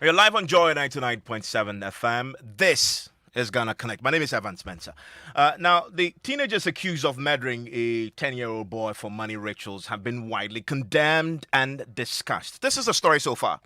We're live on Joy 99.7 FM. This is Ghana Connect. My name is Evans Mensah. Now, the teenagers accused of murdering a 10-year-old boy for money rituals have been widely condemned and discussed. This is the story so far.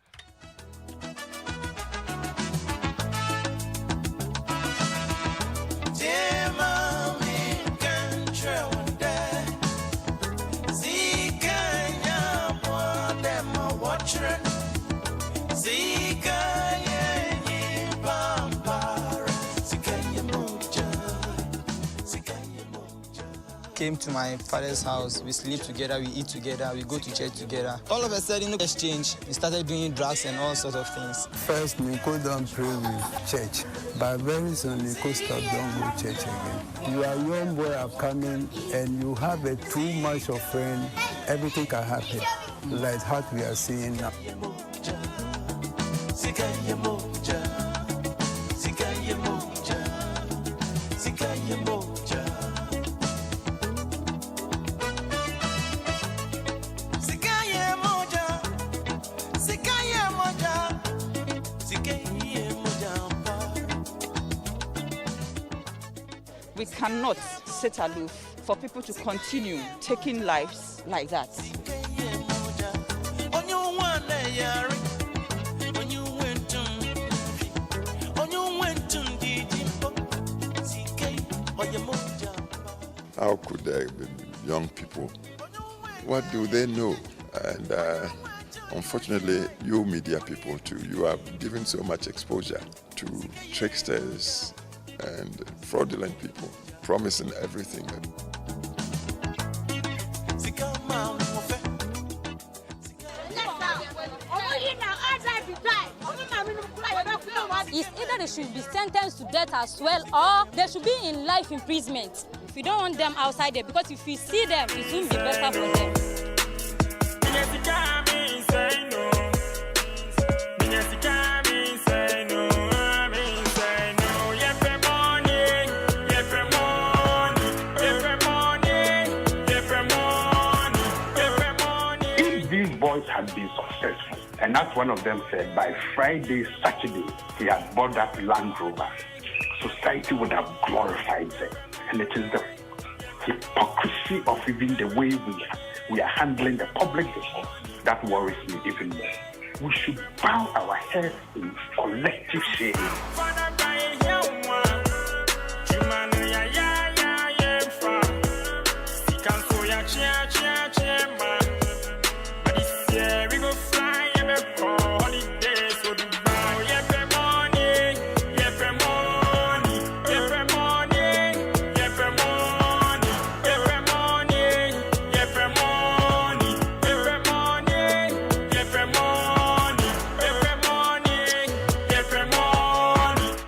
Came to my father's house, we sleep together, we eat together, we go to church together. All of a sudden, exchange, we started doing drugs and all sorts of things. First, Nico don't pray with church, but very soon Nico stop don't go church again. You are a young boy upcoming and you have a too much of friend, everything can happen, like what we are seeing now. We cannot sit aloof for people to continue taking lives like that. How could young people, what do they know? And unfortunately, you media people too, you are giving so much exposure to tricksters and fraudulent people, promising everything. It's either they should be sentenced to death as well, or they should be in life imprisonment. If you don't want them outside there, because if you see them, it won't be better for them. Had been successful, and that's one of them said by Friday, Saturday, he had bought that Land Rover. Society would have glorified them, and it is the hypocrisy of even the way we are handling the public discourse that worries me even more. We should bow our heads in collective shame.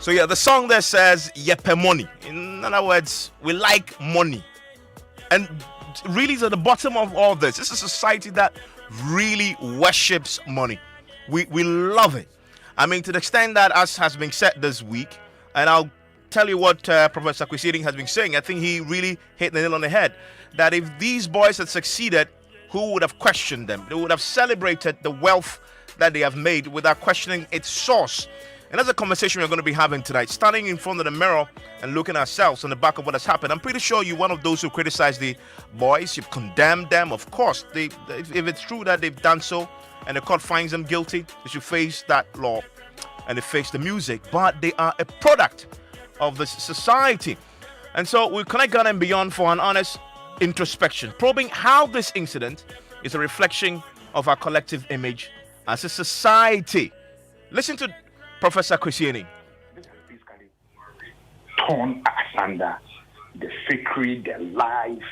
So yeah, the song there says yepe money. In other words, we like money. And really to the bottom of all this is a society that really worships money. We love it. I mean, to the extent that, as has been said this week, and I'll tell you what Professor Kwesiring has been saying, I think he really hit the nail on the head, that if these boys had succeeded, who would have questioned them? They would have celebrated the wealth that they have made without questioning its source. And that's a conversation we're going to be having tonight, standing in front of the mirror and looking at ourselves on the back of what has happened. I'm pretty sure you're one of those who criticize the boys. You've condemned them. Of course, if it's true that they've done so and the court finds them guilty, they should face that law and they face the music. But they are a product of the society. And so we'll connect Ghana and beyond for an honest introspection, probing how this incident is a reflection of our collective image as a society. Listen to Professor Kwesiring. Torn asunder the sacred, the life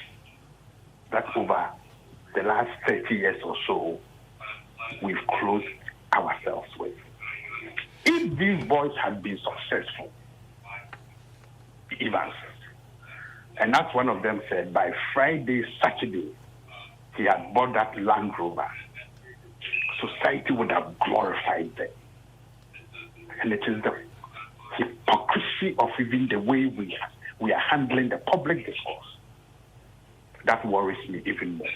that over the last 30 years or so we've closed ourselves with. If these boys had been successful, Evans, and that's one of them said by Friday, Saturday, he had bought that Land Rover, society would have glorified them. And it is the hypocrisy of even the way we are handling the public discourse that worries me even more.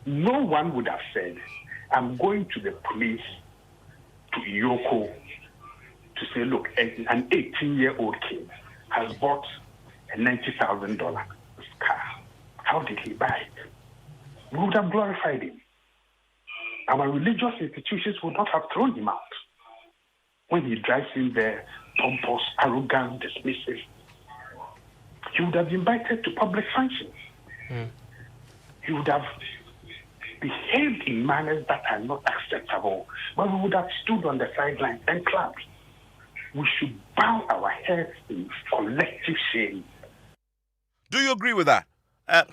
No one would have said, I'm going to the police to Iyoko to say, look, an 18-year-old kid has bought a $90,000 car. How did he buy it? We would have glorified him. Our religious institutions would not have thrown him out. When he drives in there, pompous, arrogant, dismissive, he would have invited to public functions. He would have behaved in manners that are not acceptable, but we would have stood on the sidelines and clapped. We should bow our heads in collective shame. Do you agree with that?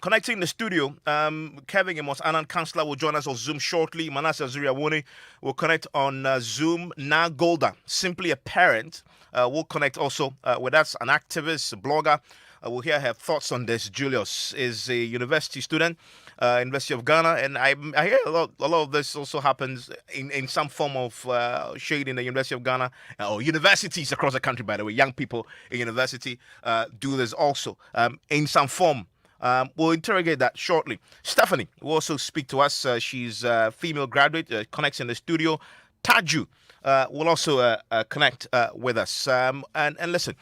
Connecting the studio, Kevin Amos, Anand Kansler will join us on Zoom shortly. Manasseh Zuriawuni will connect on Zoom. Na Golda, simply a parent, will connect also with us, an activist, a blogger. We'll hear her thoughts on this. Julius is a university student, University of Ghana, and I hear a lot of this also happens in some form of shade in the University of Ghana, or universities across the country, by the way. Young people in university do this also in some form. We'll interrogate that shortly. Stephanie will also speak to us. She's a female graduate, connects in the studio. Taju will also connect with us. And listen,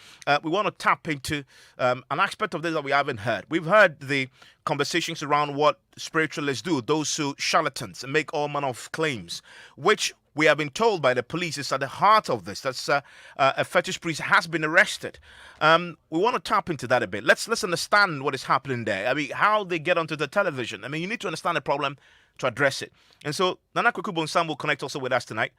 we want to tap into an aspect of this that we haven't heard. We've heard the conversations around what spiritualists do, those who charlatans and make all manner of claims, which we have been told by the police is at the heart of this. That's a fetish priest has been arrested. We want to tap into that a bit. Let's understand what is happening there. I mean, how they get onto the television. I mean, you need to understand the problem to address it. And so Nana Kukubu-Nsam will connect also with us tonight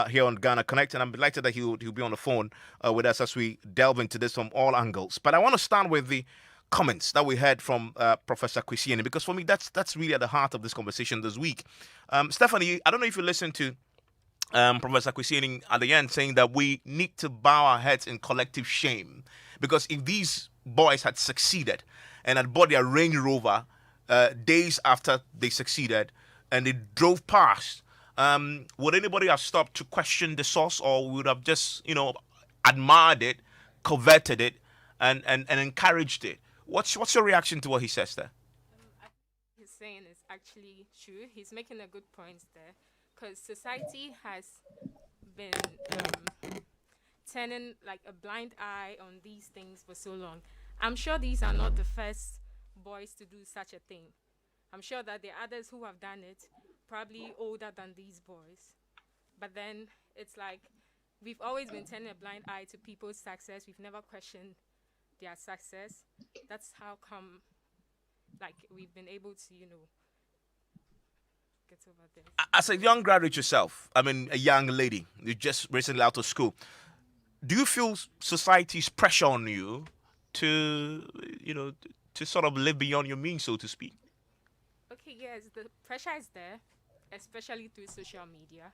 here on Ghana Connect, and I'm delighted that he'll be on the phone with us as we delve into this from all angles. But I want to start with the comments that we heard from Professor Kwesieni, because for me that's really at the heart of this conversation this week. Stephanie, I don't know if you listened to Professor Kwesieni at the end saying that we need to bow our heads in collective shame, because if these boys had succeeded and had bought their Range Rover days after they succeeded and they drove past, would anybody have stopped to question the source, or would have just admired it, coveted it, and encouraged it? What's your reaction to what he says there? I think he's saying is actually true. He's making a good point there. Because society has been turning like a blind eye on these things for so long. I'm sure these are not the first boys to do such a thing. I'm sure that there are others who have done it, probably older than these boys. But then it's like we've always been turning a blind eye to people's success. We've never questioned their success. That's how come, like, we've been able to, get over this. As a young graduate yourself, I mean, a young lady, you're just recently out of school, do you feel society's pressure on you to sort of live beyond your means, so to speak? Okay, yes, the pressure is there, especially through social media.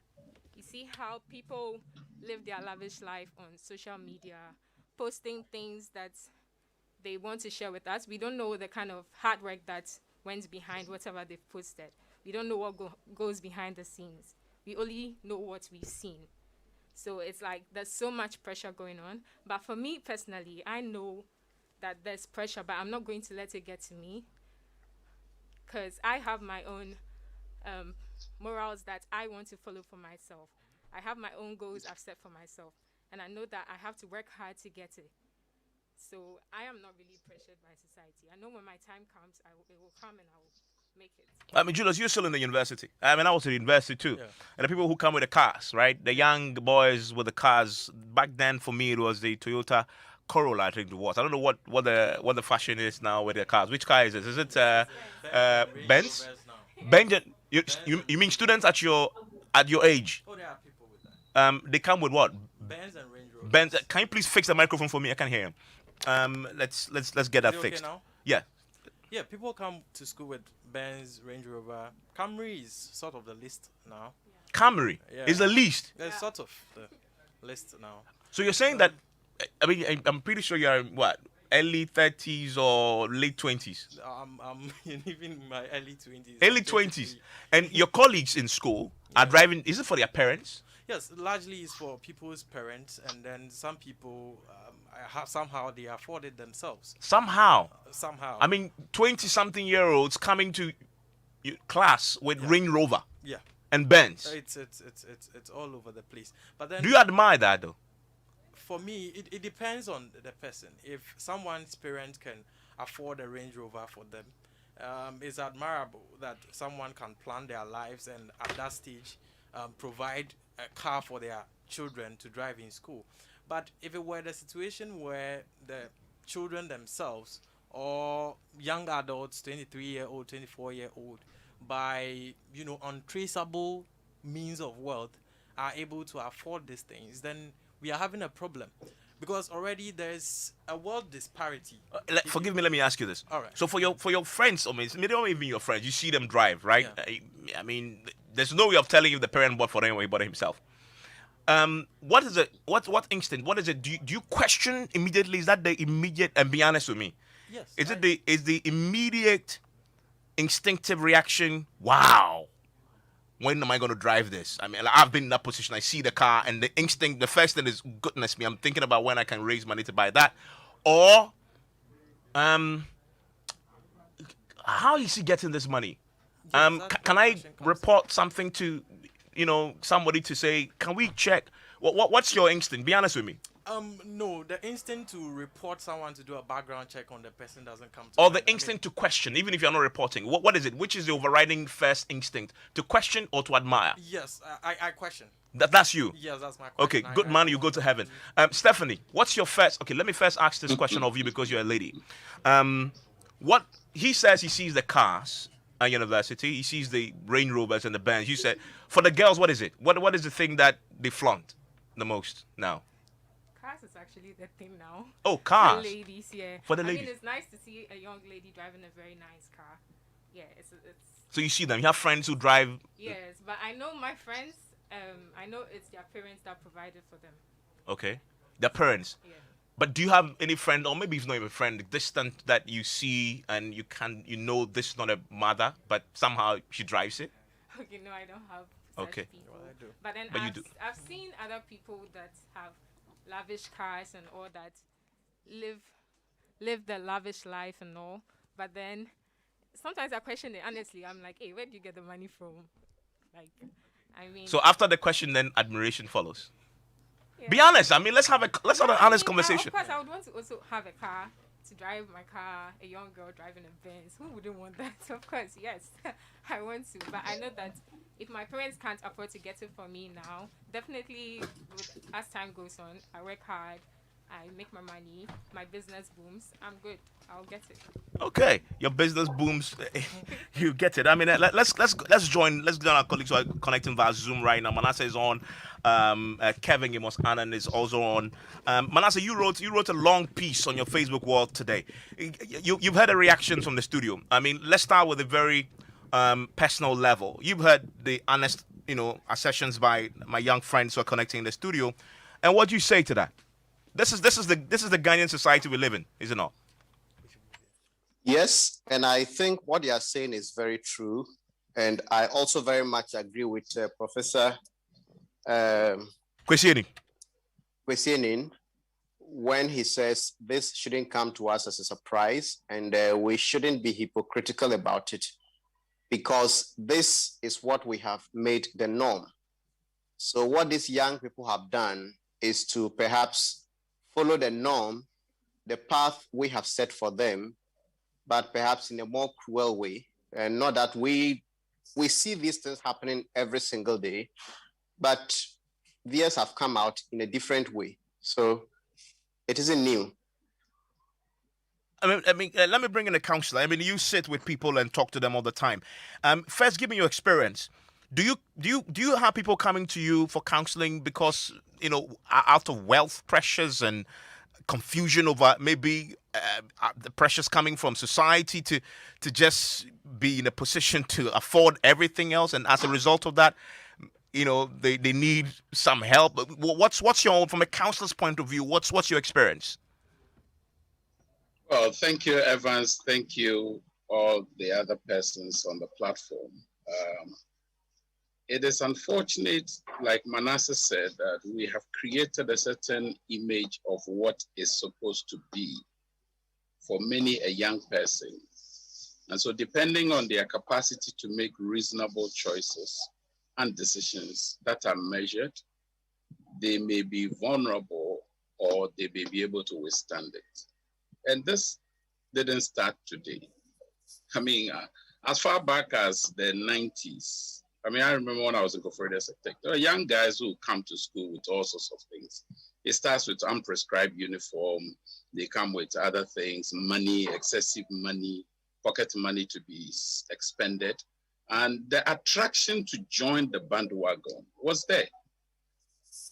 You see how people live their lavish life on social media, posting things that they want to share with us. We don't know the kind of hard work that went behind whatever they've posted. We don't know what goes behind the scenes. We only know what we've seen. So it's like there's so much pressure going on. But for me personally, I know that there's pressure, but I'm not going to let it get to me, because I have my own morals that I want to follow for myself. I have my own goals I've set for myself, and I know that I have to work hard to get it. So I am not really pressured by society. I know when my time comes, it will come and I will make it. I mean, Julius, you're still in the university. I mean, I was at the university too. Yeah. And the people who come with the cars, right? The young boys with the cars. Back then, for me, it was the Toyota Corolla, I think it was. I don't know what the fashion is now with the cars. Which car is it? Is it Benz? Benz. You mean students at your age? Oh, there are people with that. They come with what? Benz and Range Rover. Benz. Can you please fix the microphone for me? I can't hear him. Let's get that fixed. Okay now? Yeah. Yeah, people come to school with Benz, Range Rover. Camry is sort of the list now. Camry is the least. There's sort of the list now. So you're saying that? I mean, I'm pretty sure you're what, early 30s or late 20s. I'm even in my early 20s. Early 20s, and your colleagues in school are driving. Is it for their parents? Yes, largely it's for people's parents, and then some people somehow they afford it themselves. Somehow. I mean, 20-something-year-olds coming to class with Range Rover. Yeah. and Benz. It's all over the place. But then, Do you admire that though? for me, it depends on the person. If someone's parents can afford a Range Rover for them, it's admirable that someone can plan their lives and at that stage provide a car for their children to drive in school. But if it were the situation where the children themselves or young adults, 23-year-old, 24-year-old, by untraceable means of wealth are able to afford these things, then we are having a problem, because already there's a wealth disparity. Forgive me, let me ask you this. All right. So for your friends, maybe not even your friends, you see them drive, right? Yeah. I mean, there's no way of telling if the parent bought for them or he bought it himself. What is it? What instinct? What is it? Do you question immediately? Is that the immediate? And be honest with me. Yes. Is the immediate instinctive reaction? Wow. When am I going to drive this? I mean, I've been in that position. I see the car, and the instinct, the first thing is, goodness me, I'm thinking about when I can raise money to buy that. Or, how is he getting this money? Can I report something to, somebody to say, can we check? What's your instinct? Be honest with me. No, the instinct to report someone to do a background check on the person doesn't come to Or mind. the instinct to question, even if you're not reporting. What is it? Which is the overriding first instinct? To question or to admire? Yes, I question. That's you? Yes, that's my question. Okay, good man, you go to heaven. Stephanie, what's your first... Okay, let me first ask this question of you because you're a lady. What he says, he sees the cars at university, he sees the Range Rovers and the Benz. You said, for the girls, what is it? What is the thing that they flaunt the most now? Cars is actually the thing now. Oh, cars. For ladies, yeah. For the ladies. I mean, it's nice to see a young lady driving a very nice car. Yeah, it's. So you see them. You have friends who drive. Yes, but I know my friends. I know it's their parents that provided for them. Okay, their parents. Yeah. But do you have any friend, or maybe it's not even a friend, distant that you see and this is not a mother, but somehow she drives it? Okay, no, I don't have such Okay. people. Well, I do. But then you do. I've seen other people that have lavish cars and all that, live the lavish life and all. But then sometimes I question it. Honestly, I'm like, hey, where do you get the money from? Like, I mean. So after the question, then admiration follows. Yeah. Be honest. I mean, let's have an honest conversation. Of course, I would want to also have a car to drive my car. A young girl driving a Benz. Who wouldn't want that? Of course, yes, I want to. But I know that if my parents can't afford to get it for me now, definitely as time goes on, I work hard, I make my money, my business booms, I'm good. I'll get it. Okay, your business booms, you get it. I mean, let's join our colleagues who are connecting via Zoom right now. Manasseh is on. Kevin Amos Annan is also on. Manasseh, you wrote a long piece on your Facebook wall today. You've heard the reactions from the studio. I mean, let's start with a very personal level. You've heard the honest, assertions by my young friends who are connecting in the studio, and what do you say to that? This is the Ghanaian society we live in, is it not? Yes, and I think what they are saying is very true, and I also very much agree with Professor Kwesieni when he says this shouldn't come to us as a surprise, and we shouldn't be hypocritical about it, because this is what we have made the norm. So what these young people have done is to perhaps follow the norm, the path we have set for them, but perhaps in a more cruel way. And not that we see these things happening every single day, but theirs have come out in a different way. So it isn't new. I mean, let me bring in a counselor. I mean, you sit with people and talk to them all the time. First, give me your experience. Do you have people coming to you for counseling because out of wealth pressures and confusion over maybe the pressures coming from society to just be in a position to afford everything else, and as a result of that, they need some help? What's your own, from a counselor's point of view? What's your experience? Well, thank you, Evans. Thank you, all the other persons on the platform. It is unfortunate, like Manasseh said, that we have created a certain image of what is supposed to be for many a young person. And so depending on their capacity to make reasonable choices, and decisions that are measured, they may be vulnerable or they may be able to withstand it. And this didn't start today. I mean, as far back as the 90s, I mean, I remember when I was in Kofrede Tech, there are young guys who come to school with all sorts of things. It starts with unprescribed uniform. They come with other things, money, excessive money, pocket money to be expended. And the attraction to join the bandwagon was there.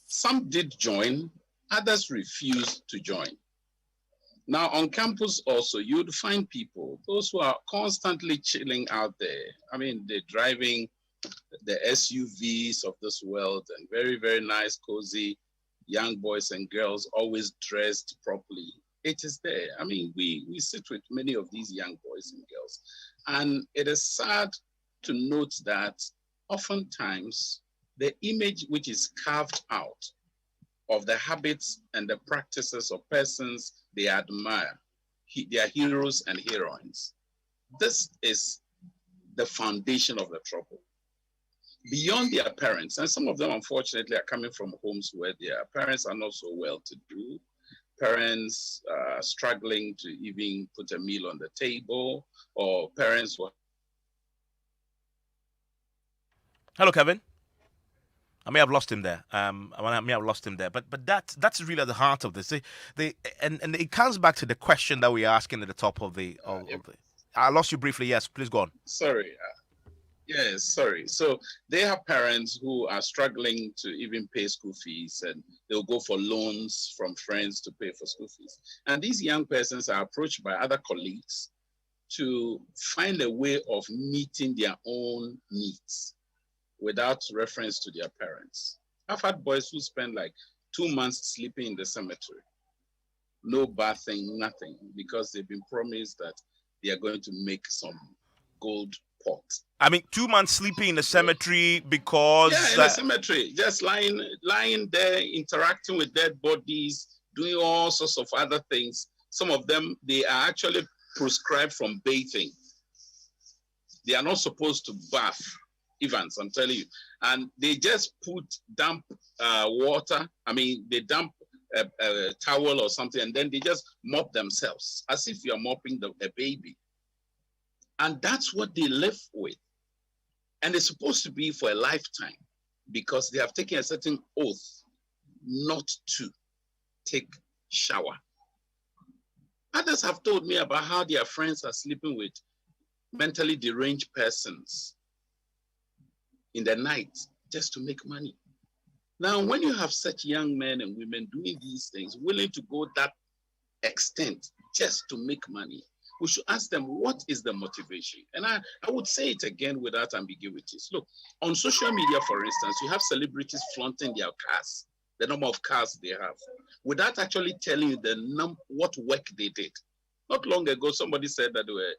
Some did join, others refused to join. Now on campus also, you'd find people, those who are constantly chilling out there. I mean, they're driving the SUVs of this world and very, very nice, cozy young boys and girls, always dressed properly. It is there. I mean, we sit with many of these young boys and girls. And it is sad to note that oftentimes the image which is carved out of the habits and the practices of persons they admire, their heroes and heroines. This is the foundation of the trouble. Beyond their parents, and some of them unfortunately are coming from homes where their parents are not so well-to-do, parents struggling to even put a meal on the table, or parents who... Hello, Kevin. I may have lost him there. I may have lost him there. But that's really at the heart of this. And it comes back to the question that we're asking at the top of the. I lost you briefly. Yes, please go on. Sorry. Yes, sorry. So they have parents who are struggling to even pay school fees, and they'll go for loans from friends to pay for school fees. And these young persons are approached by other colleagues to find a way of meeting their own needs without reference to their parents. I've had boys who spend like 2 months sleeping in the cemetery, no bathing, nothing, because they've been promised that they are going to make some gold pot. I mean, 2 months sleeping in the cemetery because... Yeah, in the cemetery, just lying there, interacting with dead bodies, doing all sorts of other things. Some of them, they are actually prescribed from bathing. They are not supposed to bath. Evans, I'm telling you. And they just put damp water. I mean, they dump a towel or something, and then they just mop themselves as if you're mopping a baby. And that's what they live with. And it's supposed to be for a lifetime because they have taken a certain oath not to take shower. Others have told me about how their friends are sleeping with mentally deranged persons in the night just to make money. Now, when you have such young men and women doing these things, willing to go that extent just to make money, we should ask them, what is the motivation? And I would say it again without ambiguities. Look, on social media, for instance, you have celebrities flaunting their cars, the number of cars they have, without actually telling you what work they did. Not long ago, somebody said that they were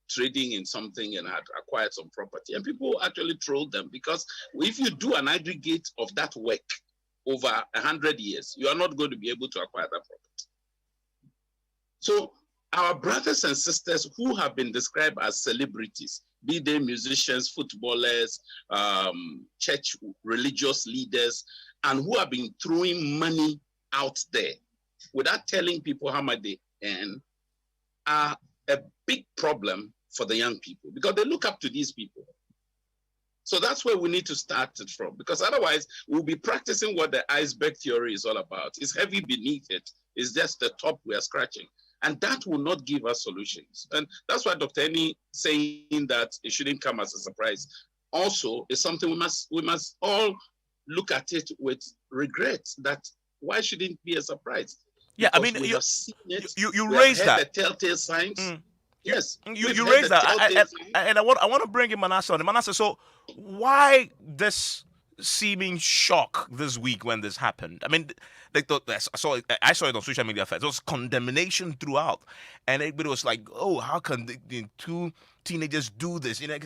trading in something and had acquired some property. And people actually trolled them because if you do an aggregate of that work over 100 years, you are not going to be able to acquire that property. So our brothers and sisters who have been described as celebrities, be they musicians, footballers, church religious leaders, and who have been throwing money out there without telling people how much they earn, are a big problem for the young people because they look up to these people. So that's where we need to start it from, because otherwise we'll be practicing what the iceberg theory is all about. It's heavy beneath it. It's just the top we are scratching. And that will not give us solutions. And that's why Dr. Eni saying that it shouldn't come as a surprise also is something we must all look at it with regret, that why shouldn't it be a surprise? Yeah, because I mean, you raised that. The telltale signs. Yes, you raised that, and I want to bring in Manasseh on. Manasseh, so why this seeming shock this week when this happened? I mean, I saw it on social media. There was condemnation throughout, and everybody was like, "Oh, how can the two teenagers do this?" You know,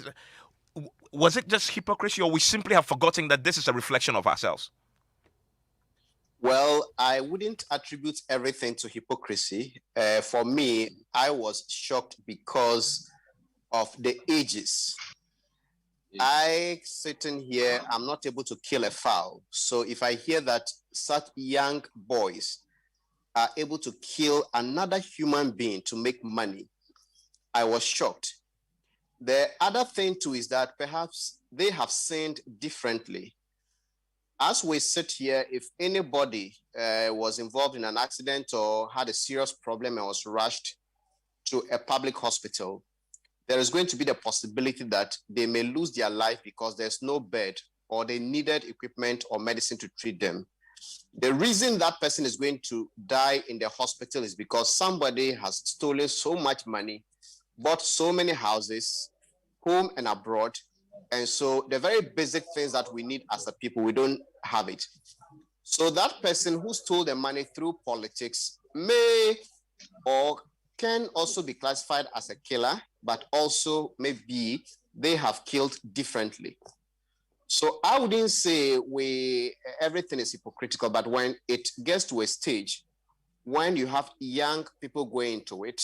was it just hypocrisy, or we simply have forgotten that this is a reflection of ourselves? Well, I wouldn't attribute everything to hypocrisy. For me, I was shocked because of the ages. I sitting here, I'm not able to kill a fowl. So if I hear that such young boys are able to kill another human being to make money, I was shocked. The other thing too is that perhaps they have sinned differently. As we sit here, if anybody was involved in an accident or had a serious problem and was rushed to a public hospital, there is going to be the possibility that they may lose their life because there's no bed or they needed equipment or medicine to treat them. The reason that person is going to die in the hospital is because somebody has stolen so much money, bought so many houses, home and abroad. And so the very basic things that we need as a people, we don't have it. So that person who stole the money through politics may or can also be classified as a killer, but also maybe they have killed differently. So I wouldn't say everything is hypocritical, but when it gets to a stage when you have young people going into it,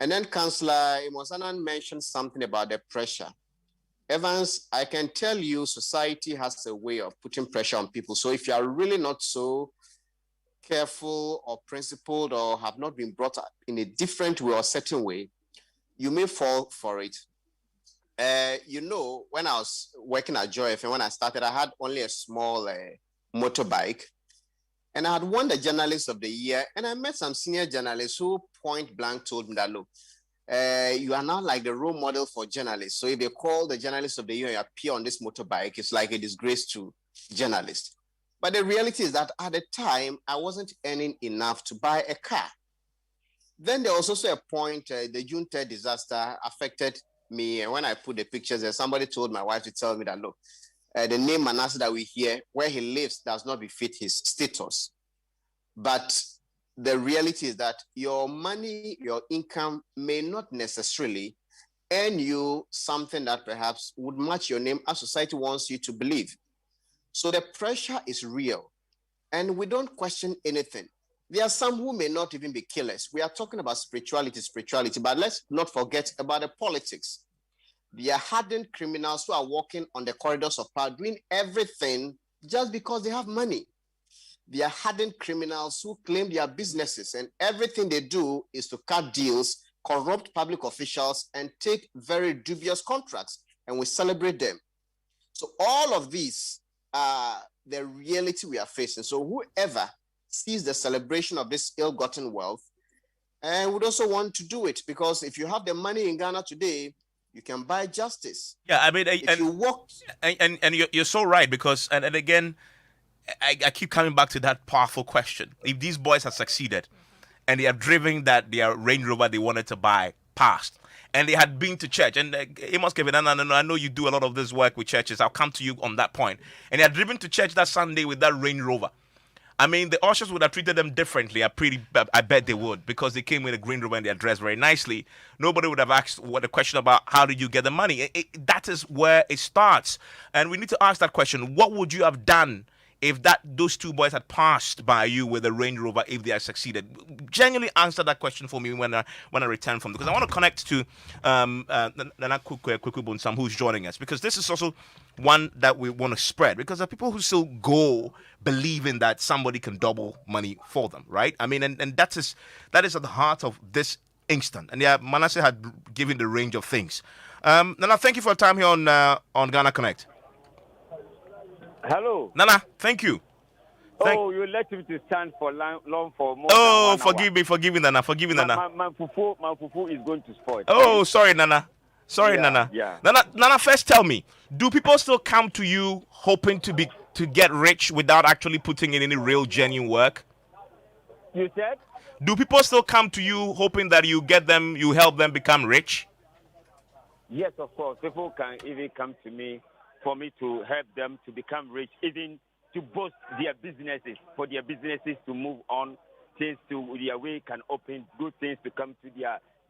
and then Councillor Imosanan mentioned something about the pressure. Evans, I can tell you society has a way of putting pressure on people. So if you are really not so careful or principled or have not been brought up in a different way or certain way, you may fall for it. When I was working at Joy FM, when I started, I had only a small motorbike. And I had won the Journalist of the Year. And I met some senior journalists who point blank told me that, look, you are now like the role model for journalists. So if they call the Journalist of the Year and you appear on this motorbike, it's like a disgrace to journalists. But the reality is that at the time, I wasn't earning enough to buy a car. Then there was also a point, the June 3rd disaster affected me. And when I put the pictures there, somebody told my wife to tell me that, look, the name Manasseh that we hear, where he lives does not befit his status. But the reality is that your money, your income may not necessarily earn you something that perhaps would match your name as society wants you to believe. So the pressure is real, and we don't question anything. There are some who may not even be killers. We are talking about spirituality, but let's not forget about the politics. There are hardened criminals who are walking on the corridors of power, doing everything just because they have money. There are hardened criminals who claim their businesses, and everything they do is to cut deals, corrupt public officials, and take very dubious contracts, and we celebrate them. So all of these are the reality we are facing. So whoever sees the celebration of this ill-gotten wealth and would also want to do it, because if you have the money in Ghana today, you can buy justice. Yeah, I mean, you're so right, because and again, I keep coming back to that powerful question. If these boys have succeeded and they are driven that their Range Rover they wanted to buy past, and they had been to church, and Amos Kevin, I know you do a lot of this work with churches. I'll come to you on that point. And they had driven to church that Sunday with that Range Rover. I mean, the ushers would have treated them differently. I bet they would, because they came with a Green Rover and they are dressed very nicely. Nobody would have asked the question about how did you get the money. That is where it starts, and we need to ask that question. What would you have done if those two boys had passed by you with a Range Rover, if they had succeeded? Genuinely answer that question for me when I return from, because I want to connect to Nana Kwekwe, who's joining us, because this is also one that we want to spread, because there are people who still go believing that somebody can double money for them, right? I mean, and that is at the heart of this instant. And yeah, Manasseh had given the range of things. Nana, thank you for your time here on Ghana Connect. Hello. Nana, thank you. You let me to stand for long for more than 1 hour. Forgive me, Nana. My fufu is going to spoil. Oh, sorry, Nana. Nana. Yeah. Nana, first tell me, do people still come to you hoping to get rich without actually putting in any real genuine work? You said? Do people still come to you hoping that you help them become rich? Yes, of course. People can even come to me for me to help them to become rich, even to boost their businesses, for their businesses to move on, things to their way can open, good things to come to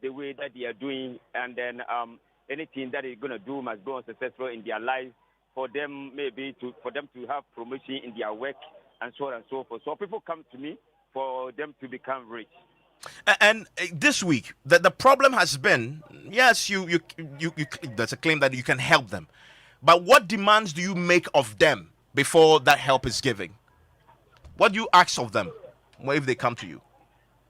the way that they are doing, and then anything that they're going to do must go on successful in their life, for them to have promotion in their work, and so on and so forth. So people come to me for them to become rich. And this week, the problem has been, yes, you there's a claim that you can help them. But what demands do you make of them before that help is given? What do you ask of them if they come to you?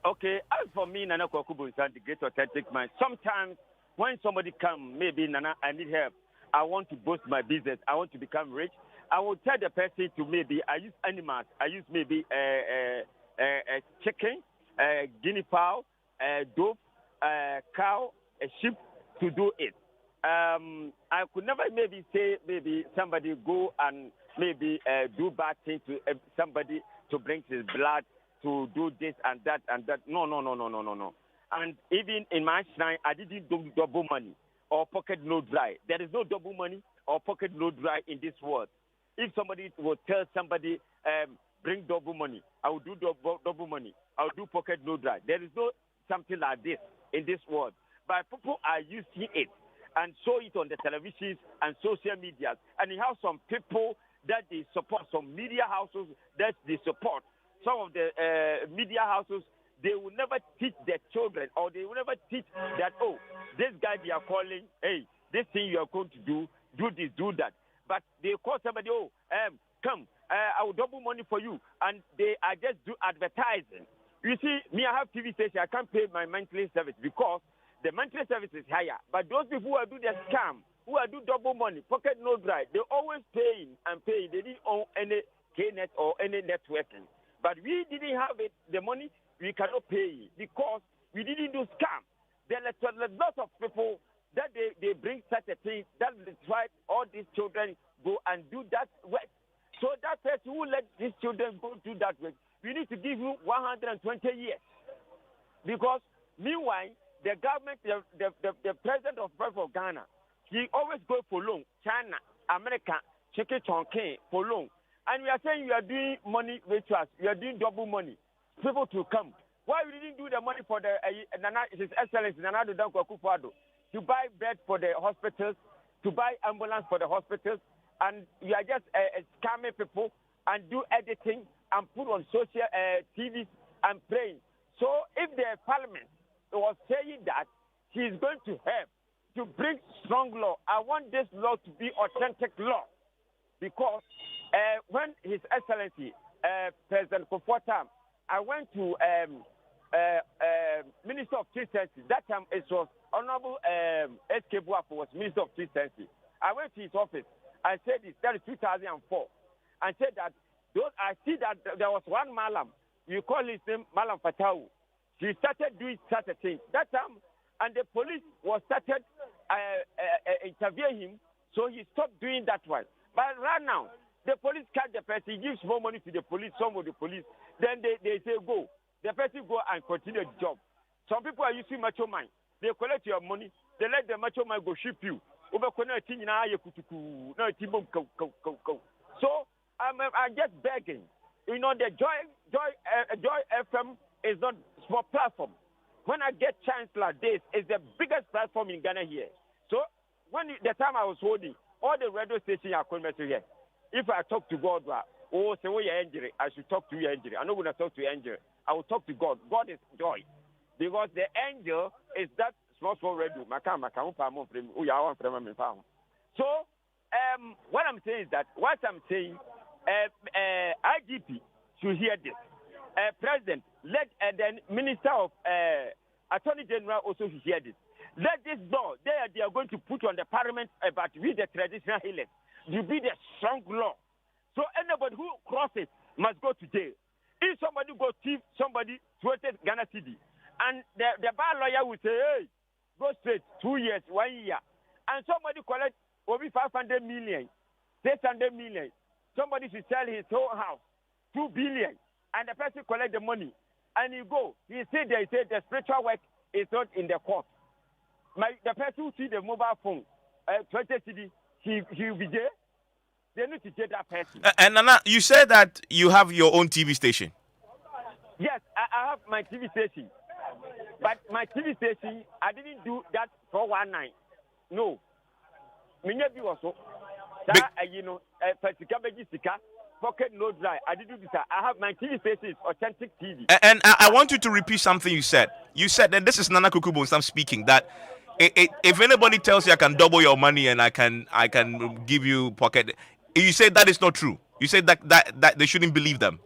Okay, as for me, Nana Kwakubu is the great authentic man. Sometimes when somebody come, maybe Nana, I need help. I want to boost my business. I want to become rich. I will tell the person to maybe I use animals. I use maybe a chicken, a guinea fowl, a dove, a cow, a sheep to do it. I could never maybe say maybe somebody go and maybe do bad things to somebody to bring his blood to do this and that and that. No. And even in my shrine, I didn't do double money or pocket no dry. There is no double money or pocket no dry in this world. If somebody will tell somebody, bring double money, I will do double money. I will do pocket no dry. There is no something like this in this world. But people are using it and show it on the televisions and social media. And you have some people that they support, some media houses that they support. Some of the media houses, they will never teach their children, or they will never teach that, oh, this guy they are calling, hey, this thing you are going to do this, do that. But they call somebody, oh, come, I will double money for you. And they are just do advertising. You see, me, I have TV station. I can't pay my monthly service because the monthly service is higher. But those people who are do the scam, who are do double money, pocket no dry, they always paying and paying. They didn't own any KNet or any networking. But we didn't have it, the money, we cannot pay because we didn't do scam. There are lots of people that they bring such a thing that try all these children go and do that work. So that person who let these children go do that work, we need to give you 120 years. Because meanwhile, the government, the president of Ghana, he always go for loan. China, America, check it on for loan. And we are saying you are doing money rituals, you are doing double money. People to come. Why we didn't do the money for the His Excellency Nana Addo Dankwa Akufo-Addo to buy beds for the hospitals, to buy ambulance for the hospitals, and you are just scamming people and do editing and put on social TV and praying. So if the parliament was saying that he is going to help to bring strong law, I want this law to be authentic law. Because when His Excellency President Kofotam, I went to Minister of Chieftaincy. That time it was Honorable S.K. Buafo was Minister of Chieftaincy. I went to his office and said this. That is 2004, and said that I see that there was one Malam. You call his name Malam Fatau. He started doing such a thing that time, and the police was started interviewing him. So he stopped doing that one. But right now, the police catch the person, he gives more money to the police, some of the police, then they say go. The person go and continue the job. Some people are using macho mind. They collect your money, they let the macho mind go ship you. So I'm just begging. You know, the Joy FM is not a small platform. When I get chance like this, it's the biggest platform in Ghana here. So the time I was holding, all the radio stations are coming to here. If I talk to God, say, oh, you're injured, I should talk to you, angel. I'm not going to talk to you, angel. I will talk to God. God is joy. Because the angel is that small radio. So, what I'm saying is that, IGP should hear this. President, let the Minister of Attorney General also hear this. Let this law, they are going to put on the parliament about we the traditional healers. You be the strong law. So anybody who crosses must go to jail. If somebody go thief somebody 20 Ghana cedi, and the bar lawyer will say, hey, go straight 2 years, 1 year. And somebody collect over 500 million, 600 million. Somebody should sell his whole house, 2 billion, and the person collect the money. And he go. He say the spiritual work is not in the court. The person who see the mobile phone, 20 cedi, he will be there. They need to get that person. And Nana, you said that you have your own TV station. Yes, I have my TV station. But my TV station, I didn't do that for 419. No. Maybe also. Pocket no dry. I didn't do this. I have my TV station, authentic TV. And I want you to repeat something you said. You said, and this is Nana Kukubu I'm speaking, that if anybody tells you I can double your money and I can give you pocket, you say that is not true. You say that they shouldn't believe them.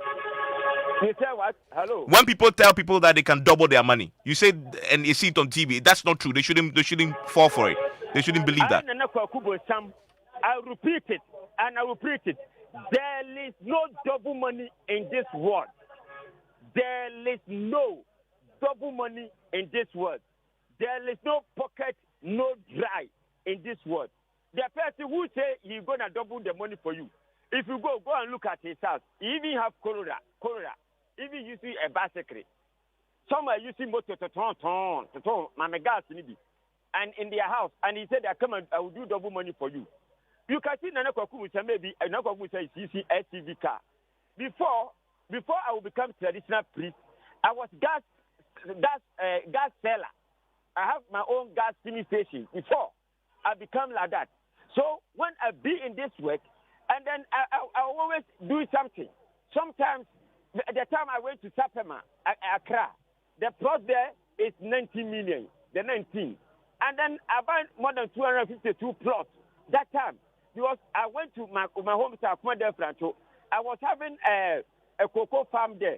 You say what? Hello. When people tell people that they can double their money, you say and you see it on TV. That's not true. They shouldn't fall for it. They shouldn't believe that. I repeat it and I repeat it. There is no double money in this world. There is no double money in this world. There is no pocket, no dry in this world. The person who say he's gonna double the money for you, if you go and look at his house, he even have corona, even using a bicycle. Some are using motor to turn, my gas and in their house, and he said, I will do double money for you. You can see Nana Kwaku maybe Nana Kwaku says CC SUV car. Before I will become traditional priest, I was gas seller. I have my own gas filling station before I become like that. So when I be in this work, and then I always do something. Sometimes the time I went to Sapema, Accra, the plot there is 19 million, the 19. And then I buy more than 252 plots that time. Because I went to my hometown, I was having a cocoa farm there.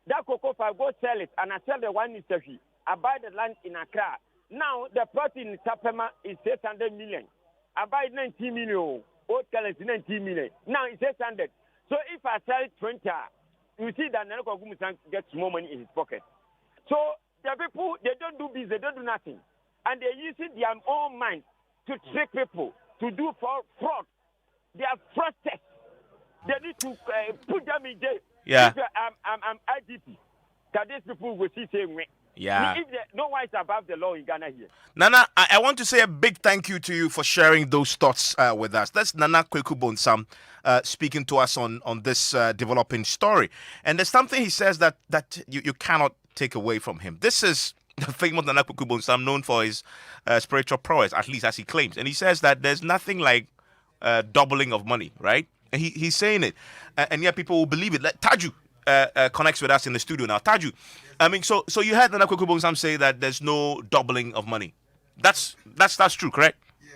That cocoa farm, go sell it, and I sell the one in Sefi. I buy the land in Accra. Now, the plot in Sapema is 600 million. I buy 19 million. Old currency, 19 million. Now, it's 600. So, if I sell 20, you see that Nanako Gumusan gets more money in his pocket. So, the people, they don't do business, they don't do nothing. And they're using their own mind to trick people, to do fraud. They are fraudsters. They need to put them in jail. Yeah. If I'm IGP, that these people will see same way. Yeah. If no one is above the law in Ghana here. Nana, I want to say a big thank you to you for sharing those thoughts with us. That's Nana Kweku Bonsam speaking to us on this developing story. And there's something he says that you cannot take away from him. This is the famous Nana Kweku Bonsam, known for his spiritual prowess, at least as he claims. And he says that there's nothing like doubling of money, right? And he's saying it. And yet people will believe it. Like Taju connects with us in the studio now. Taju, I mean, so you heard Nana Kweku Bonsam say that there's no doubling of money. That's true, correct? Yeah.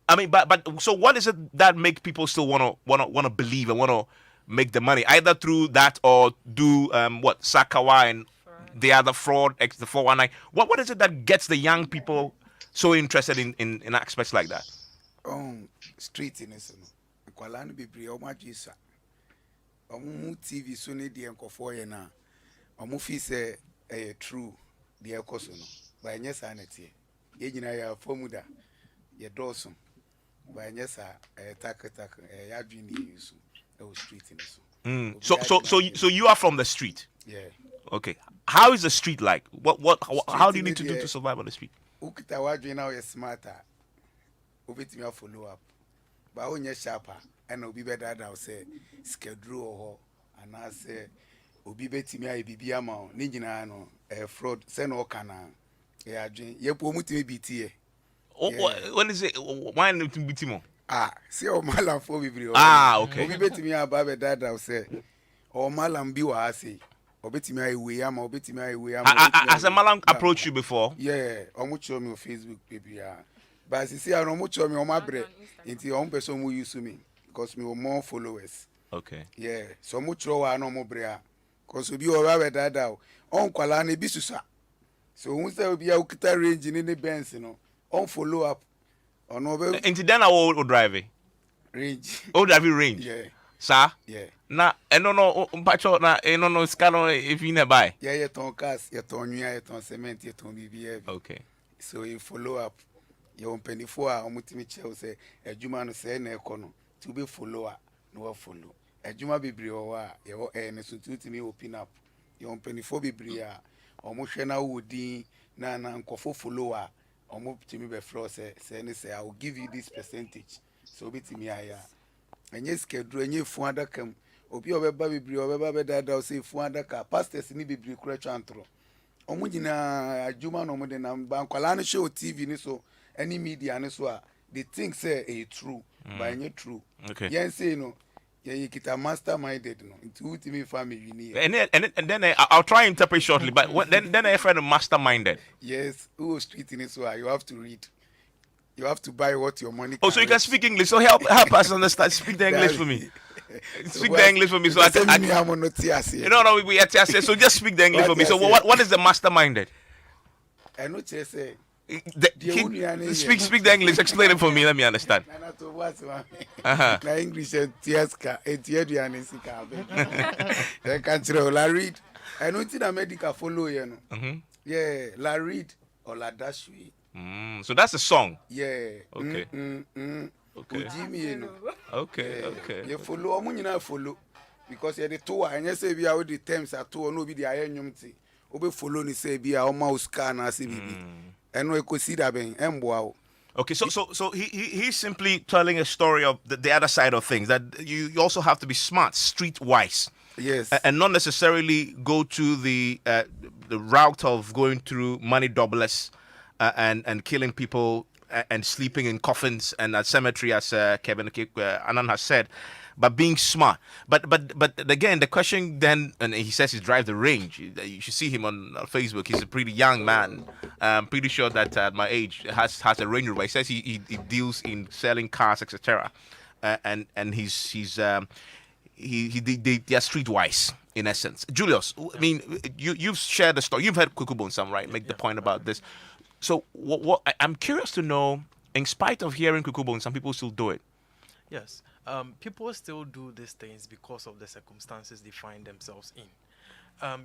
I mean, but so what is it that makes people still wanna believe and wanna make the money, either through that or do Sakawa and the other fraud, the 419? What is it that gets the young people so interested in aspects like that? Street in this, Kwalani Bibri, Omajisa, Omu TV Sunni, the Encofoy na. Omufi say a true the Ecosono by Nyesanity. Yejina Formuda, ye Dawson by Nyesa, a tack, a Yadrini, a street in this. So you are from the street? Yeah. Okay. How is the street like? How do you need to do to survive on the street? Ukitawadri now is smarter. Ubit follow up. But when you're sharper, and Obi better that say schedule or and I say Obi betimia bibiama, Nijinano, a fraud, send all cana. Yeah, you promote BT. What is it? Why not to Bitimo? See, oh, Malam for Bibrio. Okay. Obi betimia Baba that I say, or Malam Biwa, I say. Obetimia we am, Obetimia we am. As a Malam approached you before? Yeah, almost show me on Facebook, baby. But you see, I don't much on my bread into your own person who use me because me more followers. Okay. Yeah, so much row I no more brea because we be over that out on Kwalani Bisusa. So once there will be a guitar range in the Benz, on follow up on over. Into then I will drive it. Range. Oh, drive range. Yeah. Sir? Yeah. Na, no, Pacho, na, no, scano if you never. Yeah, you ton cast, you ton you ton cement, you ton BBF. Okay. So you follow up. Your penny for our multimate say a Juma say ne econo to be follower, no follow. A Juma be brio, your and to me open up. Your penny for be bria, or moshana woody, nana, and follower, or move to me by floor say, I will give you this percentage. So be to me, and yes, schedule and you fuanda come, or be over baby brio, baby dad, I'll say fuanda car, pastors need be crachantro. Omujina, Juma no more than Bankalani show TV, so. Any media and so they think say a true, but not true. Okay. Yen say Yeah, you get a masterminded, no. It's who to me family near. And then I'll try and interpret shortly. But then I find a masterminded. Yes, who was street in this way? You have to read. You have to buy what your money. Oh, so you can speak English. So help us understand. Speak the English for me. Speak the English for me. So I can. No, we so just speak the English for me. So what is the masterminded? I know what you say. Speak the English. Explain it for me. Let me understand. Na English tiaska etiaduane sika be. I can't la read. I know it's a medical follow you know. Yeah, la read or la dashui. So that's a song. Yeah. Okay. Okay. Jimmy, you know. Okay. You follow omunyina follow because you the two and you say be how the terms are two no be the ayenyum ti. Obe follow ni say be how mouse can as bibi. And we could see that being emboa. Okay, so he's simply telling a story of the other side of things, that you also have to be smart, streetwise. Yes. And not necessarily go to the route of going through money doublers and killing people and sleeping in coffins and at cemetery, as Kevin Anand has said, but being smart. But again, the question then, and he says he drives the range. You should see him on Facebook. He's a pretty young man. I'm pretty sure that at my age has a Range Rover. He says he deals in selling cars, etc. And they are streetwise in essence. Julius, I mean, you've shared the story. You've heard Kuku Bonsam, right? Make the point about this. So what I'm curious to know, in spite of hearing Kuku Bonsam, people still do it. Yes. People still do these things because of the circumstances they find themselves in.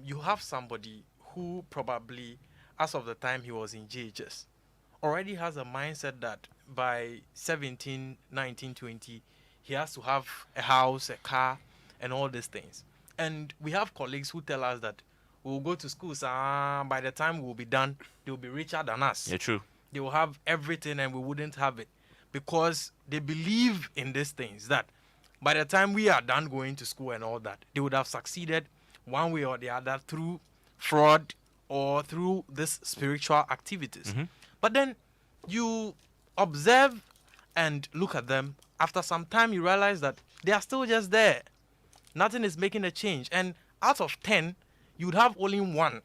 You have somebody who probably, as of the time he was in JHS, already has a mindset that by 17, 19, 20, he has to have a house, a car, and all these things. And we have colleagues who tell us that we'll go to school, by the time we'll be done, they'll be richer than us. Yeah, true. They will have everything and we wouldn't have it. Because they believe in these things, that by the time we are done going to school and all that, they would have succeeded one way or the other through fraud or through these spiritual activities. But then you observe and look at them. After some time, you realize that they are still just there. Nothing is making a change. And out of 10, you'd have only one,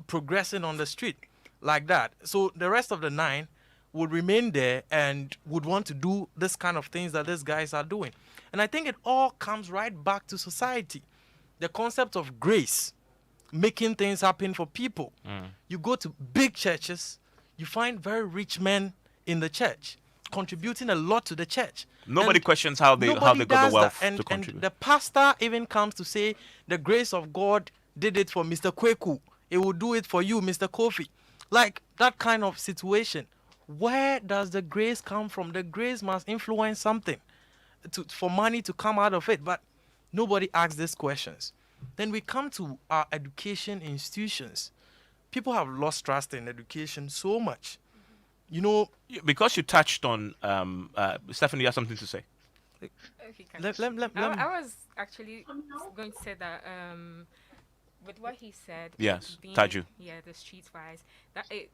progressing on the street like that. So the rest of the 9 would remain there and would want to do this kind of things that these guys are doing. And I think it all comes right back to society. The concept of grace, making things happen for people. You go to big churches, you find very rich men in the church, contributing a lot to the church. Nobody questions how they got the wealth to contribute. And the pastor even comes to say, the grace of God did it for Mr. Kweku. It will do it for you, Mr. Kofi. Like that kind of situation. Where does the grace come from? The grace must influence something for money to come out of it. But nobody asks these questions. Then we come to our education institutions. People have lost trust in education so much. Because you touched on, Stephanie, you have something to say? Okay, I was actually going to say that with what he said, yes, Taju. Yeah, the streetwise.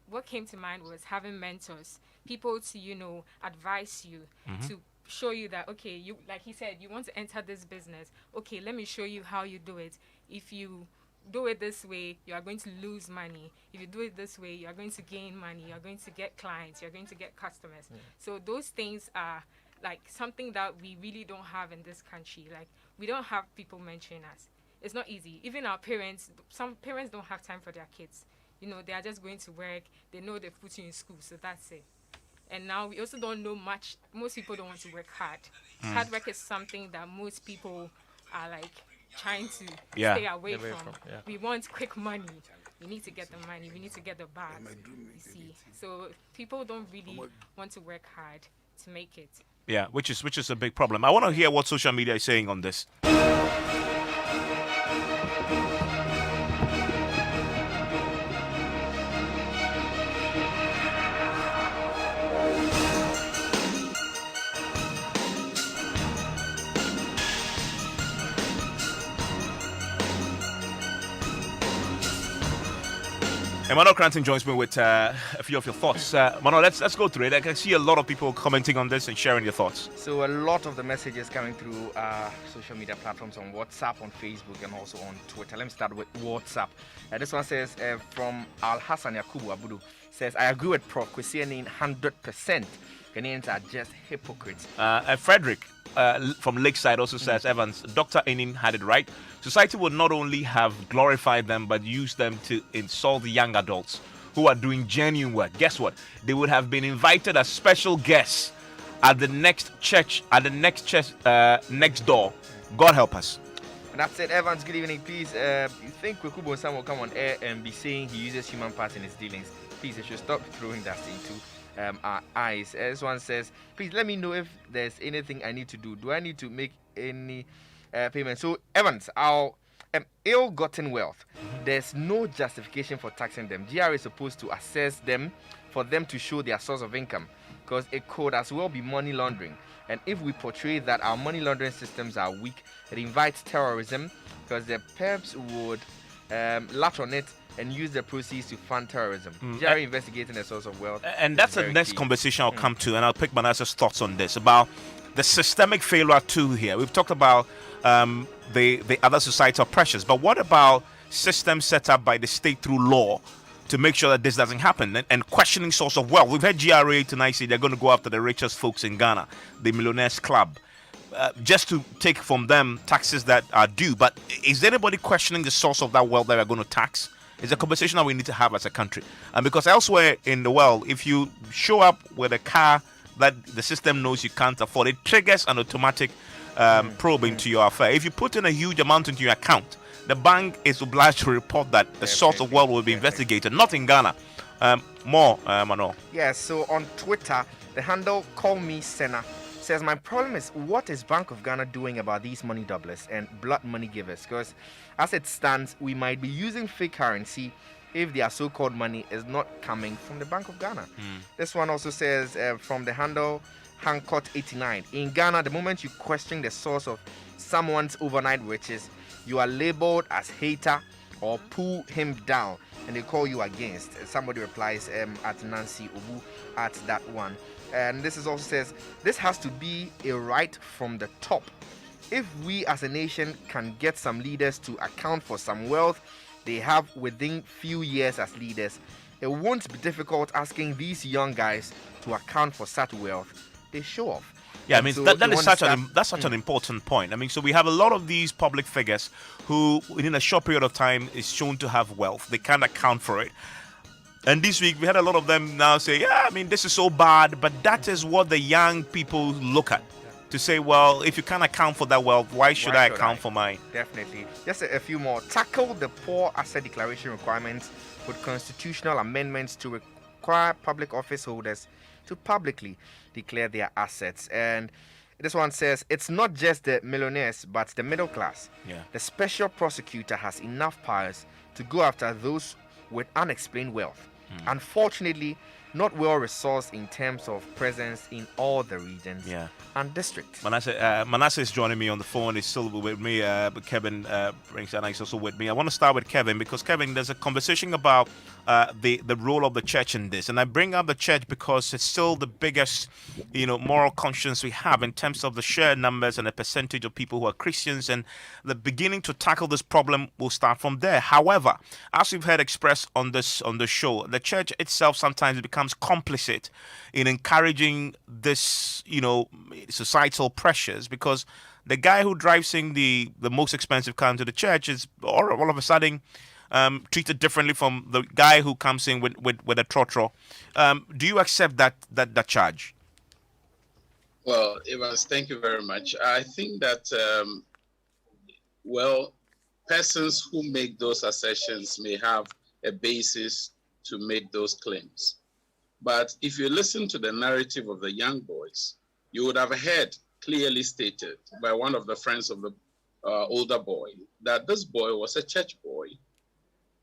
What came to mind was having mentors, people to advise you, to show you that you, like he said, you want to enter this business. Okay, let me show you how you do it. If you do it this way, you are going to lose money. If you do it this way, you are going to gain money. You are going to get clients. You are going to get customers. So those things are like something that we really don't have in this country. Like we don't have people mentoring us. It's not easy. Even our parents, some parents don't have time for their kids. They are just going to work. They know they've put you in school, so that's it. And now we also don't know much. Most people don't want to work hard. Hard work is something that most people are like trying to stay away from. We want quick money. We need to get the money. We need to get the bag. You see, so people don't really want to work hard to make it. Yeah, which is a big problem. I want to hear what social media is saying on this. Emmanuel Cranton joins me with a few of your thoughts. Emmanuel, let's go through it. I can see a lot of people commenting on this and sharing their thoughts. So a lot of the messages coming through social media platforms on WhatsApp, on Facebook, and also on Twitter. Let me start with WhatsApp. This one says from Al Hassan Yakubu Abudu says, I agree with Prof. Kwesianin 100%. Ghanaians are just hypocrites. Frederick from Lakeside also says, Evans, Dr. Enin had it right. Society would not only have glorified them, but used them to insult the young adults who are doing genuine work. Guess what? They would have been invited as special guests at the next church, next door. God help us. And that's it, Evans. Good evening. Please, you think Kwekubo Sam will come on air and be saying he uses human parts in his dealings? Please, they should stop throwing that into our eyes. This one says, please let me know if there's anything I need to do. Do I need to make any payment? So, Evans, our ill-gotten wealth, there's no justification for taxing them. GRA is supposed to assess them for them to show their source of income, because it could as well be money laundering. And if we portray that our money laundering systems are weak, it invites terrorism, because the perps would latch on it and use the proceeds to fund terrorism. GRA investigating the source of wealth. And that's the next conversation I'll come to, and I'll pick Manasseh's thoughts on this, about the systemic failure too here. We've talked about the other societal pressures, but what about systems set up by the state through law to make sure that this doesn't happen, and questioning source of wealth? We've had GRA tonight say they're going to go after the richest folks in Ghana, the Millionaires Club, just to take from them taxes that are due. But is anybody questioning the source of that wealth that we're going to tax? It's a conversation that we need to have as a country. And because elsewhere in the world, if you show up with a car that the system knows you can't afford, it triggers an automatic probe into your affair. If you put in a huge amount into your account, the bank is obliged to report that the source of wealth will be investigated. Not in Ghana. Manuel. Yes, so on Twitter, the handle Call Me Senna says, my problem is, what is Bank of Ghana doing about these money doublers and blood money givers? Because as it stands, we might be using fake currency if their so-called money is not coming from the Bank of Ghana. This one also says from the handle Hancott89, in Ghana, the moment you question the source of someone's overnight riches, you are labeled as hater or pull him down, and they call you against. Somebody replies at Nancy Obu at that one. And this is also says, this has to be a right from the top. If we as a nation can get some leaders to account for some wealth they have within few years as leaders, it won't be difficult asking these young guys to account for such wealth they show off. Yeah, I mean, so that is such an important point. I mean, so we have a lot of these public figures who, within a short period of time, is shown to have wealth. They can't account for it. And this week, we had a lot of them now say, yeah, I mean, this is so bad. But that is what the young people look at, to say, well, if you can't account for that wealth, why should I account for mine? Definitely. Just a few more. Tackle the poor asset declaration requirements with constitutional amendments to require public office holders to publicly declare their assets. And this one says, it's not just the millionaires, but the middle class. The special prosecutor has enough powers to go after those with unexplained wealth. Unfortunately, not well resourced in terms of presence in all the regions and districts. Manasseh is joining me on the phone. He's still with me. But Kevin Ringsana is also with me. I want to start with Kevin, because Kevin, there's a conversation about the role of the church in this, and I bring up the church because it's still the biggest, moral conscience we have in terms of the sheer numbers and the percentage of people who are Christians, and the beginning to tackle this problem will start from there. However, as we've heard expressed on the show, the church itself sometimes becomes complicit in encouraging this, societal pressures, because the guy who drives in the most expensive car into the church is all of a sudden treated differently from the guy who comes in with a trotro. Do you accept that charge? Well, Evans, thank you very much. I think that, persons who make those assertions may have a basis to make those claims. But if you listen to the narrative of the young boys, you would have heard clearly stated by one of the friends of the older boy that this boy was a church boy,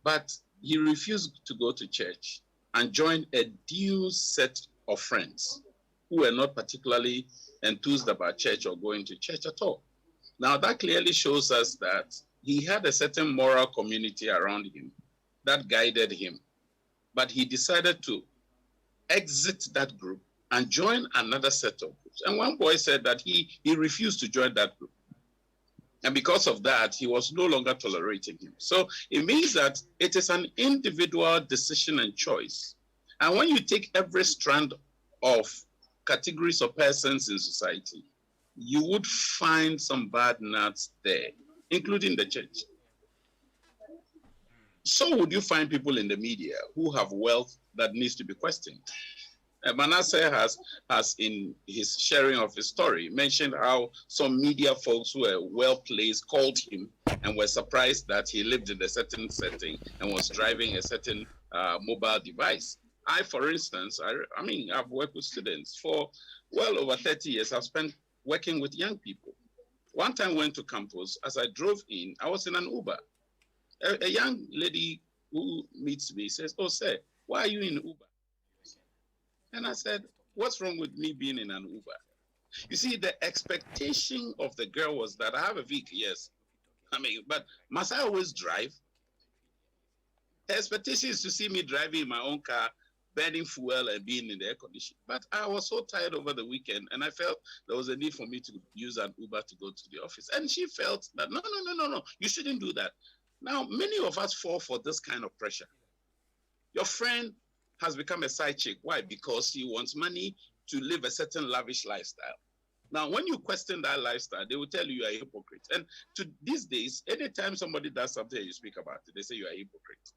but he refused to go to church and joined a due set of friends who were not particularly enthused about church or going to church at all. Now, that clearly shows us that he had a certain moral community around him that guided him. but he decided to exit that group and join another set of groups. And one boy said that he refused to join that group. And because of that, he was no longer tolerating him. So it means that it is an individual decision and choice. And when you take every strand of categories of persons in society, you would find some bad nuts there, including the church. So would you find people in the media who have wealth that needs to be questioned. Manasseh has in his sharing of his story mentioned how some media folks who were well placed called him and were surprised that he lived in a certain setting and was driving a certain mobile device. I, for instance, I mean, I've worked with students for well over 30 years. I've spent working with young people. One time I went to campus. As I drove in, I was in an Uber. A young lady who meets me says, "Oh, sir, why are you in Uber?" And I said, "What's wrong with me being in an Uber?" You see, the expectation of the girl was that I have a vehicle, yes. I mean, but must I always drive? Her expectation is to see me driving in my own car, burning fuel and being in the air conditioning. But I was so tired over the weekend and I felt there was a need for me to use an Uber to go to the office. And she felt that, no, you shouldn't do that. Now, many of us fall for this kind of pressure. Your friend has become a side chick. Why? Because he wants money to live a certain lavish lifestyle. Now, when you question that lifestyle, they will tell you are a hypocrite. And these days, anytime somebody does something and you speak about it, they say you are a hypocrite.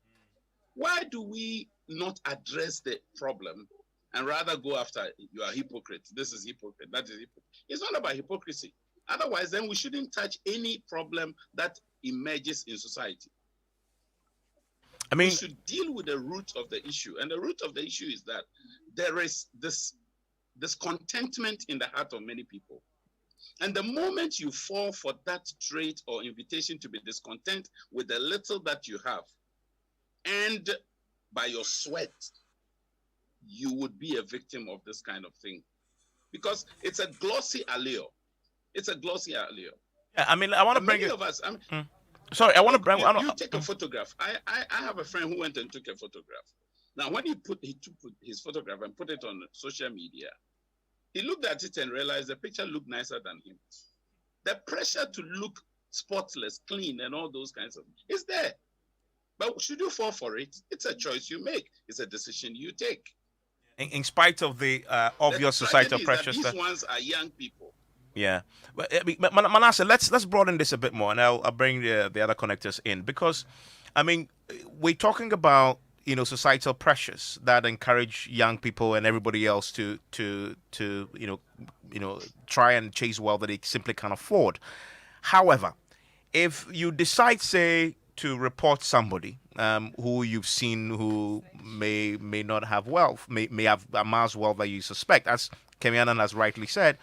Why do we not address the problem and rather go after you are a hypocrite? This is hypocrite. That is hypocrite. It's not about hypocrisy. Otherwise, then we shouldn't touch any problem that emerges in society. I mean, we should deal with the root of the issue. And the root of the issue is that there is this discontentment in the heart of many people. And the moment you fall for that trait or invitation to be discontent with the little that you have, and by your sweat, you would be a victim of this kind of thing. Because it's a glossy allure. It's a glossy allure. Yeah, I mean, I want to bring it. Of us, sorry, I want to bring. You take a photograph. I have a friend who went and took a photograph. Now, when he took his photograph and put it on social media, he looked at it and realized the picture looked nicer than him. The pressure to look spotless, clean, and all those kinds of things is there. But should you fall for it? It's a choice you make. It's a decision you take. In spite of the obvious societal pressures, these ones are young people. Yeah, but Manasseh, let's broaden this a bit more, and I'll bring the other connectors in, because, I mean, we're talking about societal pressures that encourage young people and everybody else to try and chase wealth that they simply can't afford. However, if you decide, say, to report somebody who you've seen who may not have wealth, may have amassed wealth that you suspect, as Kemianan has rightly said,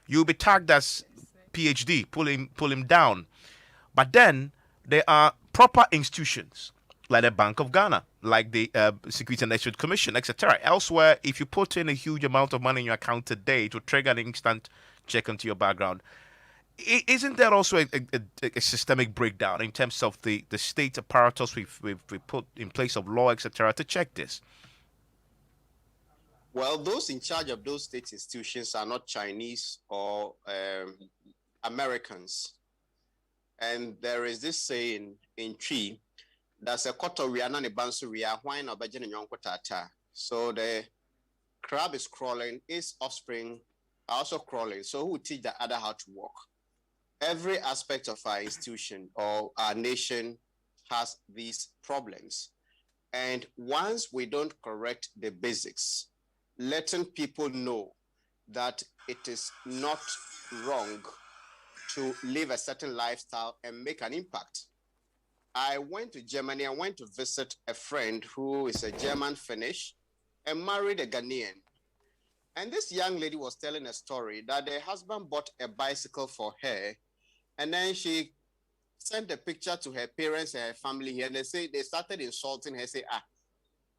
you'll be tagged as PhD, pull him down. But then there are proper institutions like the Bank of Ghana, like the Securities and Exchange Commission, etc. Elsewhere, if you put in a huge amount of money in your account today, it will trigger an instant check into your background. Isn't there also a systemic breakdown in terms of the state apparatus we've put in place of law, etc., to check this? Well, those in charge of those state institutions are not Chinese or Americans. And there is this saying in Tree, that's a kotoria na ne bansuria, why na bajene nyonkotata. So the crab is crawling, its offspring are also crawling. So who teach the other how to walk? Every aspect of our institution or our nation has these problems. And once we don't correct the basics, letting people know that it is not wrong to live a certain lifestyle and make an impact. I went to Germany. I went to visit a friend who is a German Finnish and married a Ghanaian. And this young lady was telling a story that her husband bought a bicycle for her, and then she sent a picture to her parents and her family here, and they started insulting her, say,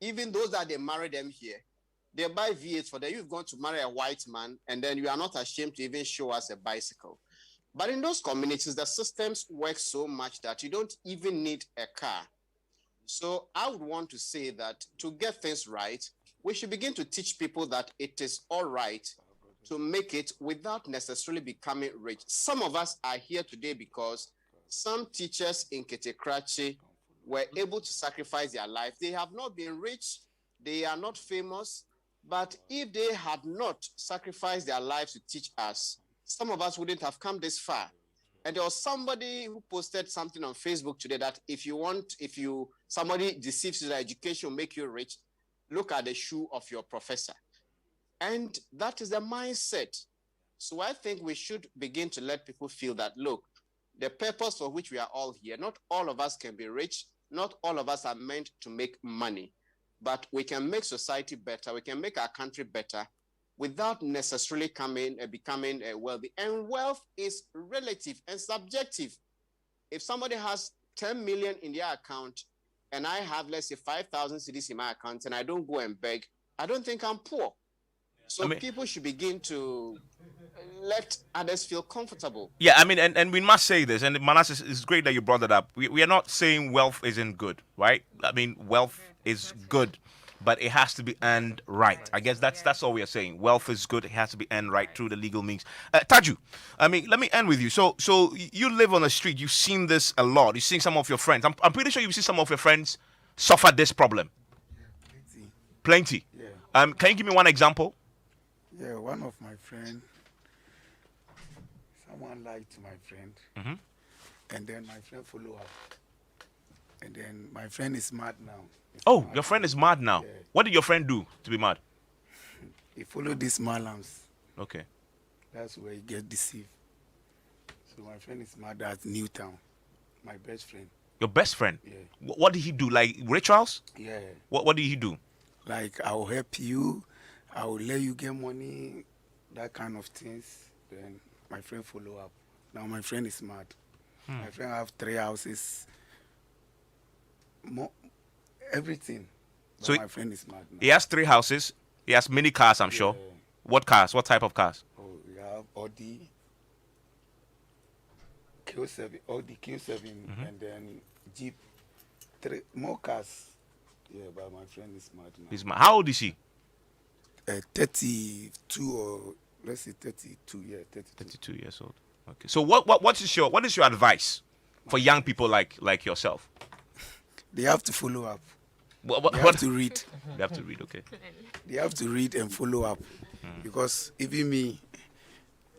even those that they married them here, they buy V8 for them. You've gone to marry a white man, and then you are not ashamed to even show us a bicycle. But in those communities, the systems work so much that you don't even need a car So I would want to say that to get things right, we should begin to teach people that it is all right to make it without necessarily becoming rich. Some of us are here today because some teachers in Ketekrachi were able to sacrifice their life. They have not been rich, they are not famous, but if they had not sacrificed their lives to teach us, some of us wouldn't have come this far. And there was somebody who posted something on Facebook today that if somebody deceives you that education will make you rich, look at the shoe of your professor. And that is the mindset. So I think we should begin to let people feel that, look, the purpose for which we are all here, not all of us can be rich, not all of us are meant to make money, but we can make society better, we can make our country better without necessarily becoming wealthy. And wealth is relative and subjective. If somebody has 10 million in their account and I have, let's say, 5,000 cedis in my account and I don't go and beg, I don't think I'm poor. So people should begin to let others feel comfortable. Yeah, I mean, and we must say this, and Manasseh, it's great that you brought that up. We are not saying wealth isn't good, right? I mean, wealth is good, but it has to be earned right. I guess that's all we are saying. Wealth is good. It has to be earned right through the legal means. Taju, I mean, let me end with you. So you live on the street. You've seen this a lot. You've seen some of your friends. I'm pretty sure you've seen some of your friends suffer this problem. Plenty. Yeah. Can you give me one example? Yeah, one of my friends, someone lied to my friend, and then my friend follow up. And then my friend is mad now. Your friend is mad now. Yeah. What did your friend do to be mad? He followed these malams. Okay. That's where he gets deceived. So my friend is mad at Newtown, my best friend. Your best friend? Yeah. What did he do? Like rituals? Yeah. What did he do? Like, I will help you, I will let you get money, that kind of things. Then my friend follow up. Now my friend is mad. My friend have 3 houses, everything. But so my friend is mad now. He has 3 houses. He has many cars, I'm sure. What cars? What type of cars? Oh, we have Audi Q7, and then Jeep. 3 more cars. Yeah, but my friend is mad now. He's mad. How old is he? 32 or let's say 32. Yeah, 32 years old. Okay. So what is your advice for young people like yourself? They have to follow up. They have to read. They have to read. Okay. They have to read and follow up, because even me,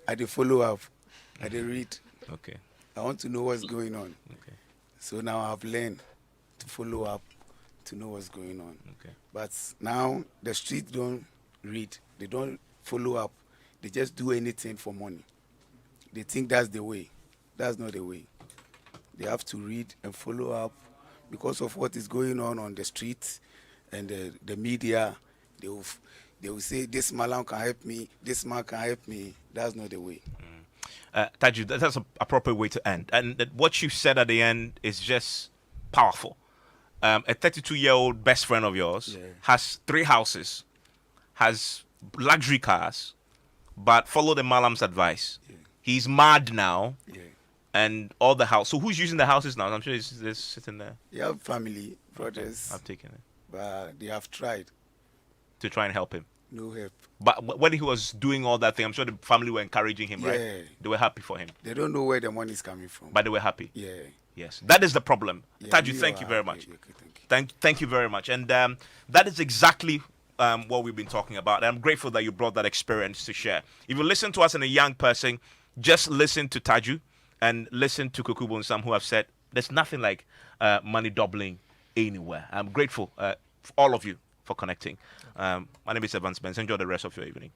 I dey follow up. I dey read. Okay. I want to know what's going on. Okay. So now I've learned to follow up, to know what's going on. Okay. But now the street don't read. They don't follow up. They just do anything for money. They think that's the way. That's not the way. They have to read and follow up because of what is going on the streets and the media. They will say, this malam can help me, this man can help me. That's not the way. Taju, that's a proper way to end. And what you said at the end is just powerful. A 32-year-old best friend of yours has 3 houses, has luxury cars, but follow the malam's advice. Yeah. He's mad now, and all the house. So who's using the houses now? I'm sure they're sitting there. You have family, brothers. I've taken it. But they have tried to try and help him. No help. But when he was doing all that thing, I'm sure the family were encouraging him, right? They were happy for him. They don't know where the money is coming from. But they were happy. Yeah. Yes. That is the problem. Taju, thank you very much. Thank you very much. And that is exactly what we've been talking about. And I'm grateful that you brought that experience to share. If you listen to us and a young person, just listen to Taju and listen to Kukubu and Sam, who have said there's nothing like money doubling anywhere. I'm grateful for all of you for connecting. My name is Evans Mensah. Enjoy the rest of your evening.